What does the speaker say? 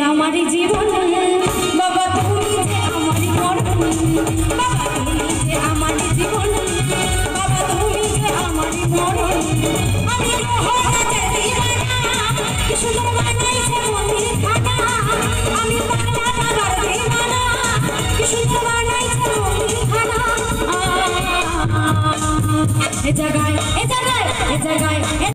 আমার জীবন বাবা তুমি যে আমার মরণ বাবা তুমি যে আমার জীবন বাবা তুমি যে আমার মরণ আমি রোহরাতে দিওয়ানা কি সুন্দর বানাইছে মন্দির খানা আমি পাগলা বাবার দিওয়ানা কি সুন্দর বানাইছে মন্দির খানা এ জায়গায় এ জায়গায় এ জায়গায়